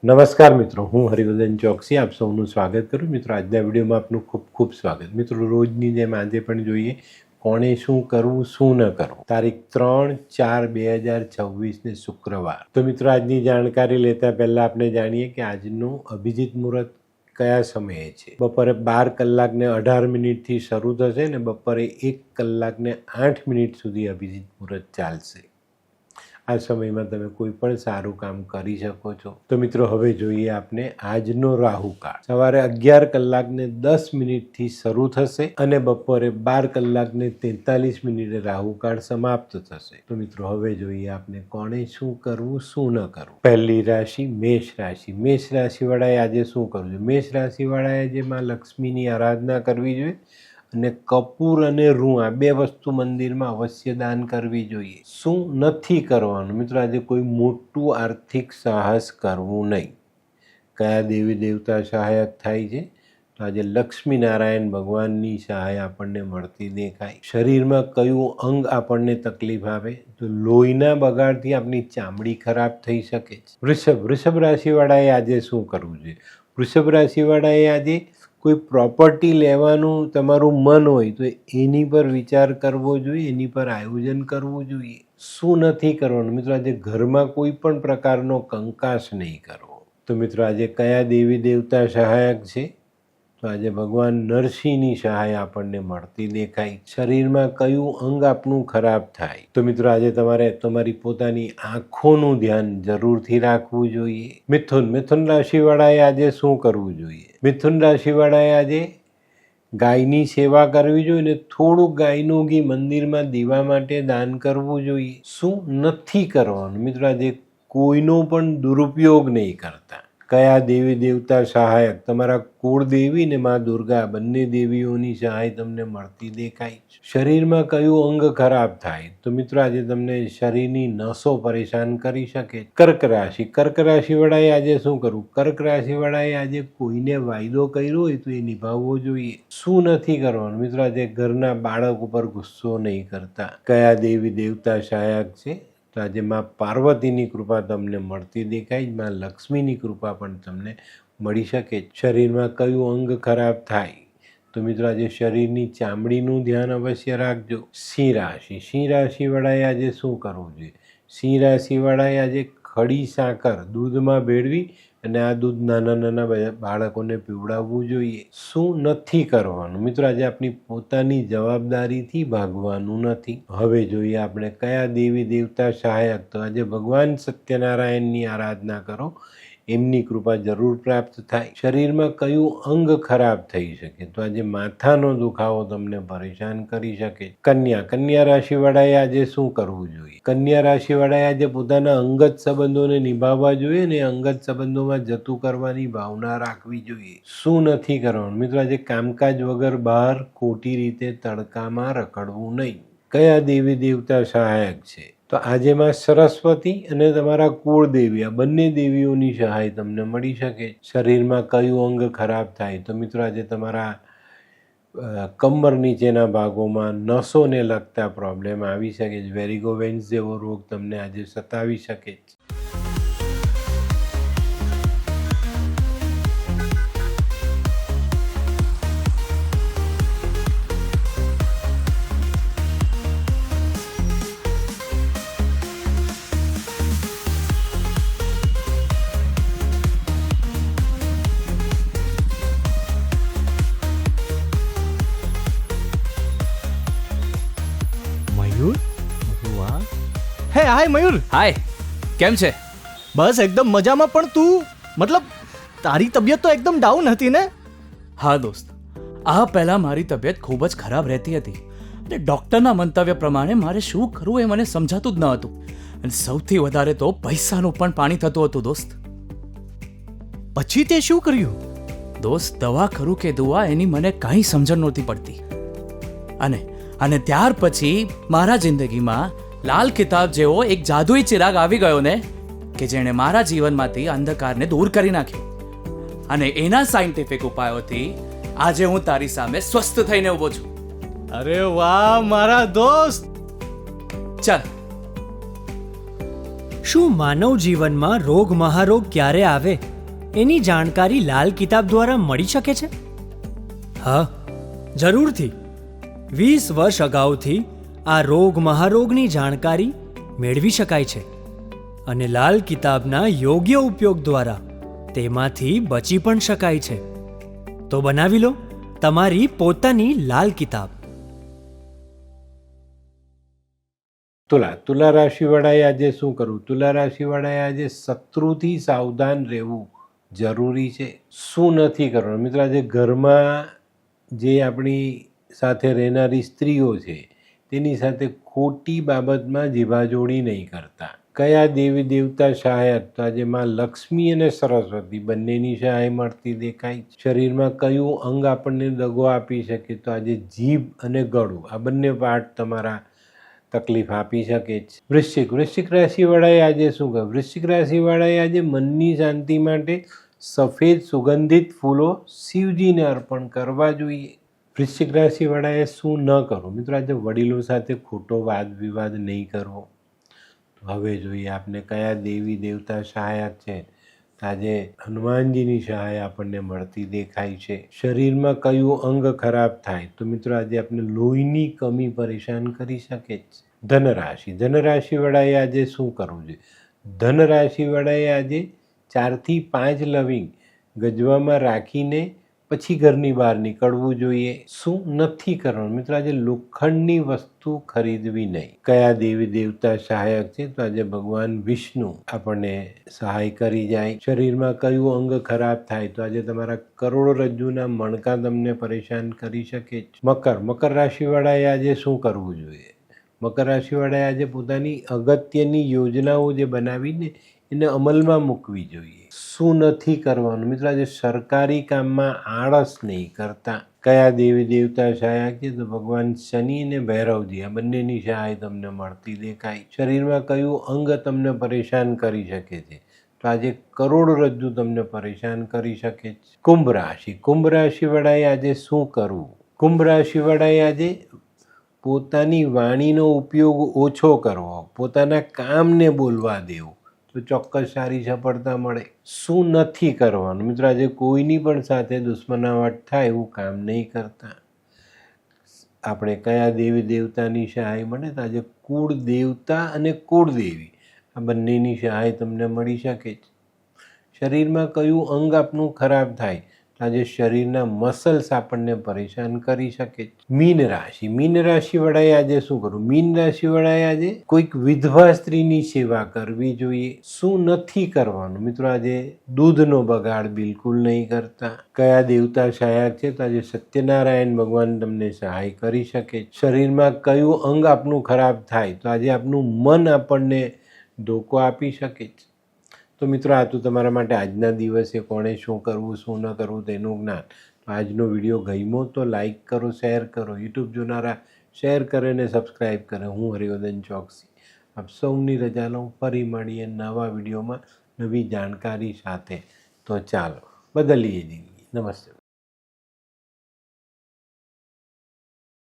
નમસ્કાર મિત્રો, હું હરિવર્ધન ચોકસી આપ સૌનું સ્વાગત કરું. મિત્રો, આજના વિડીયોમાં આપનું ખૂબ ખૂબ સ્વાગત. મિત્રો, રોજની જેમ આજે પણ જોઈએ કોણે શું કરવું શું ન કરવું. તારીખ 3/4/2026 શુક્રવાર. તો મિત્રો, આજની જાણકારી લેતા પહેલા આપણે જાણીએ કે આજનું અભિજીત મુહૂર્ત કયા સમયે છે. બપોરે 12:18 શરૂ થશે ને બપોરે 1:08 સુધી અભિજીત મુહૂર્ત ચાલશે. આ સમયમાં તમે કોઈ પણ સારું કામ કરી શકો છો. તો મિત્રો, હવે જોઈએ આપણે આજનો રાહુકાળ. સવારે 11:10 શરૂ થશે અને બપોરે 12:43 રાહુકાળ સમાપ્ત થશે. તો મિત્રો, હવે જોઈએ આપણે કોણે શું કરવું શું ન કરવું. પહેલી રાશિ મેષ રાશિ. મેષ રાશિવાળાએ આજે શું કરવું જોઈએ? મેષ રાશિવાળાએ આજે માં લક્ષ્મીની આરાધના કરવી જોઈએ અને કપૂર અને રૂ આ બે વસ્તુ મંદિરમાં અવશ્ય દાન કરવી જોઈએ. શું નથી કરવાનું? મિત્રો, આજે કોઈ મોટું આર્થિક સાહસ કરવું નહીં. કયા દેવી દેવતા સહાયક થાય છે? તો આજે લક્ષ્મીનારાયણ ભગવાનની સહાય આપણને મળતી દેખાય. શરીરમાં કયું અંગ આપણને તકલીફ આવે? તો લોહીના બગાડથી આપણી ચામડી ખરાબ થઈ શકે છે. વૃષભ રાશિવાળાએ આજે શું કરવું જોઈએ? વૃષભ રાશિવાળાએ આજે કોઈ પ્રોપર્ટી લેવાનું તમારું મન હોય તો એની પર વિચાર કરવો જોઈએ, એની પર આયોજન કરવું જોઈએ. શું નથી કરવાનું? મિત્રો, આજે ઘરમાં કોઈ પણ પ્રકારનો કંકાસ નહીં કરવો. તો મિત્રો, આજે કયા દેવી દેવતા સહાયક છે? તો આજે ભગવાન નરસિંહની સહાય આપણને મળતી દેખાય. શરીરમાં કયું અંગ આપનું ખરાબ થાય? તો મિત્રો, આજે તમારે તમારી પોતાની આંખોનું ધ્યાન જરૂરથી રાખવું જોઈએ. મિથુન રાશિવાળાએ આજે શું કરવું જોઈએ? મિથુન રાશિવાળાએ આજે ગાયની સેવા કરવી જોઈએ ને થોડુંક ગાયનું ઘી મંદિરમાં દીવા માટે દાન કરવું જોઈએ. શું નથી કરવાનું? મિત્રો, આજે કોઈનો પણ દુરુપયોગ નહીં કરતા. કયા દેવી દેવતા સહાયક? તમારા કુળદેવી ને મા દુર્ગા બંને દેવીઓની સહાય તમને મળતી દેખાય. શરીરમાં કયું અંગ ખરાબ થાય? તો મિત્રો, આજે તમને શરીરની નસો પરેશાન કરી શકે. કર્ક રાશિવાળાએ આજે શું કરવું? કર્ક રાશિવાળાએ આજે કોઈને વાયદો કર્યો હોય તો એ નિભાવવો જોઈએ. શું નથી કરવાનું? મિત્રો, આજે ઘરના બાળક ઉપર ગુસ્સો નહીં કરતા. કયા દેવી દેવતા સહાયક છે? તો આજે માં પાર્વતીની કૃપા તમને મળતી દેખાય. માં લક્ષ્મીની કૃપા પણ તમને મળી શકે. શરીરમાં કયું અંગ ખરાબ થાય? તો મિત્રો, આજે શરીરની ચામડીનું ધ્યાન અવશ્ય રાખજો. સિંહ રાશિવાળાએ આજે શું કરવું જોઈએ? સિંહ રાશિવાળાએ આજે ખડી સાકર દૂધમાં ભેળવી અને આ દૂધ નાના બાળકોને પીવડાવવું જોઈએ. શું નથી કરવાનું? મિત્રો, આજે આપણી પોતાની જવાબદારીથી ભાગવાનું નથી. હવે જોઈએ આપણે કયા દેવી દેવતા સહાયક. તો આજે ભગવાન સત્યનારાયણની આરાધના કરો, એમની કૃપા જરૂર પ્રાપ્ત થાય. શરીરમાં કયું અંગ ખરાબ થઈ શકે? તો આજે માથાનો દુખાવો તમને પરેશાન કરી શકે. કન્યા રાશિવાળાએ આજે શું કરવું જોઈએ? કન્યા રાશિવાળાએ આજે પોતાના અંગત સંબંધોને નિભાવવા જોઈએ ને અંગત સંબંધોમાં જતું કરવાની ભાવના રાખવી જોઈએ. શું નથી કરવાનું? મિત્રો, આજે કામકાજ વગર બહાર ખોટી રીતે તડકામાં રખડવું નહીં. કયા દેવી દેવતા સહાયક છે? તો આજે માં સરસ્વતી અને તમારા કુળદેવી આ બંને દેવીઓની સહાય તમને મળી શકે. શરીરમાં કયું અંગ ખરાબ થાય? તો મિત્રો, આજે તમારા કમર નીચેના ભાગોમાં નસોને લગતા પ્રોબ્લેમ આવી શકે છે. વેરિગો વેન્સ જેવો રોગ તમને આજે સતાવી શકે છે. હે હાય મયુર. હાય, કેમ છે? બસ એકદમ મજામાં. પણ તું મતલબ તારી તબિયત તો એકદમ ડાઉન હતી ને? હા દોસ્ત, આ પહેલા મારી તબિયત ખૂબ જ ખરાબ રહેતી હતી અને ડૉક્ટરના મંતવ્ય પ્રમાણે મારે શું કરવું એ મને સમજાતું જ ન હતું. અને સૌથી વધારે તો પૈસાનું પણ પાણી થતું હતું દોસ્ત. પછી તે શું કર્યું? દોસ્ત, દવા કરું કે દુઆ એની મને કાંઈ સમજણ નહોતી પડતી. અને ત્યાર પછી મારા જિંદગીમાં લાલ કિતાબ જેવો એક જાદુઈ ચિરાગ આવી ગયો ને કે જેણે મારા જીવનમાંથી અંધકારને દૂર કરી નાખ્યો. અને એના સાયન્ટિફિક ઉપાયોથી આજે હું તારી સામે સ્વસ્થ થઈને ઊભો છું. અરે વાહ મારા દોસ્ત. ચાલ શું માનવ જીવનમાં રોગ મહારોગ ક્યારે આવે એની જાણકારી લાલ કિતાબ દ્વારા મળી શકે છે? હા, જરૂરથી. 20 વર્ષ અગાઉથી આ રોગ મહારોગની જાણકારી મેળવી શકાય છે અને લાલ કિતાબના યોગ્ય ઉપયોગ દ્વારા તેમાંથી બચી પણ શકાય છે. તો બનાવી લો તમારી પોતાની લાલ કિતાબ. તુલા રાશિવાળાએ આજે શું કરવું? તુલા રાશિવાળાએ આજે શત્રુથી સાવધાન રહેવું જરૂરી છે. શું નથી કરવાનું? મિત્રો, આજે ઘરમાં જે આપણી સાથે રહેનારી સ્ત્રીઓ છે તેની સાથે ખોટી બાબતમાં જીભાજોડી નહીં કરતા. કયા દેવી દેવતા સહાયક? તો આજે માં લક્ષ્મી અને સરસ્વતી બંનેની સહાય મળતી દેખાય. શરીરમાં કયું અંગ આપણને દગો આપી શકે? તો આજે જીભ અને ગળું, આ બંને પાર્ટ તમારા તકલીફ આપી શકે છે. વૃશ્ચિક રાશિવાળાએ આજે શું કહ્યું? વૃશ્ચિક રાશિવાળાએ આજે મનની શાંતિ માટે સફેદ સુગંધિત ફૂલો શિવજીને અર્પણ કરવા જોઈએ. વૃશ્ચિક રાશિવાળાએ શું ન કરવું? મિત્રો, આજે વડીલો સાથે ખોટો વાદ વિવાદ નહીં કરવો. હવે જોઈએ આપને કયા દેવી દેવતા સહાયક છે. આજે હનુમાનજીની સહાય આપણને મળતી દેખાય છે. શરીરમાં કયું અંગ ખરાબ થાય? તો મિત્રો, આજે આપણે લોહીની કમી પરેશાન કરી શકે છે. ધનરાશિવાળાએ આજે શું કરવું જોઈએ? ધનરાશિવાળાએ આજે 4 થી 5 લવિંગ ગજવામાં રાખીને પછી ઘરની બહાર નીકળવું જોઈએ. શું નથી કરવાનું? મિત્રો, આજે લોખંડની વસ્તુ ખરીદવી નહીં. કયા દેવી દેવતા સહાયક છે? તો આજે ભગવાન વિષ્ણુ આપણને સહાય કરી જાય. શરીરમાં કયું અંગ ખરાબ થાય? તો આજે તમારા કરોડરજ્જુના મણકા તમને પરેશાન કરી શકે. મકર રાશિવાળાએ આજે શું કરવું જોઈએ? મકર રાશિવાળાએ આજે પોતાની અગત્યની યોજનાઓ જે બનાવીને એને અમલમાં મૂકવી જોઈએ. શું નથી કરવાનું? મિત્રો, આજે સરકારી કામમાં આળસ નહીં કરતા. કયા દેવી દેવતા સહાયક છે? તો ભગવાન શનિ અને ભૈરવજી, આ બંનેની સહાય તમને મળતી દેખાય. શરીરમાં કયું અંગ તમને પરેશાન કરી શકે છે? તો આજે કરોડરજ્જુ તમને પરેશાન કરી શકે છે. કુંભ રાશિવાળાએ આજે શું કરવું? કુંભ રાશિવાળાએ આજે પોતાની વાણીનો ઉપયોગ ઓછો કરવો, પોતાના કામને બોલવા દેવું, તો ચોક્કસ સારી સફળતા મળે. શું નથી કરવાનું? મિત્રો, આજે કોઈની પણ સાથે દુશ્મનાવટ થાય એવું કામ નહીં કરતા. આપણે કયા દેવી દેવતાની સહાય મળે? તો આજે કુળ દેવતા અને કુળદેવી, આ બંનેની સહાય તમને મળી શકે છે. શરીરમાં કયું અંગ આપનું ખરાબ થાય? તો આજે શરીરના મસલ્સ આપણને પરેશાન કરી શકે છે. મીન રાશિવાળાએ આજે શું કરવું? મીન રાશિવાળાએ આજે કોઈક વિધવા સ્ત્રીની સેવા કરવી જોઈએ. શું નથી કરવાનું? મિત્રો, આજે દૂધનો બગાડ બિલકુલ નહીં કરતા. કયા દેવતા સહાયક છે? તો આજે સત્યનારાયણ ભગવાન તમને સહાય કરી શકે. શરીરમાં કયું અંગ આપનું ખરાબ થાય? તો આજે આપનું મન આપણને ધોકો આપી શકે છે. તો મિત્રો, આ તો તમારા માટે આજના દિવસે કોણે શું કરવું શું ન કરવું તેનું જ્ઞાન. તો આજનો વિડીયો ગમ્યો તો લાઈક કરો, શેર કરો. યુટ્યુબ જોનારા શેર કરે ને સબસ્ક્રાઈબ કરે. હું હરિવર્ધન ચોકસી આપ સૌની રજા લઉં. ફરી મળીએ નવા વિડીયોમાં નવી જાણકારી સાથે. તો ચાલો બદલીએ જિંદગી. નમસ્તે.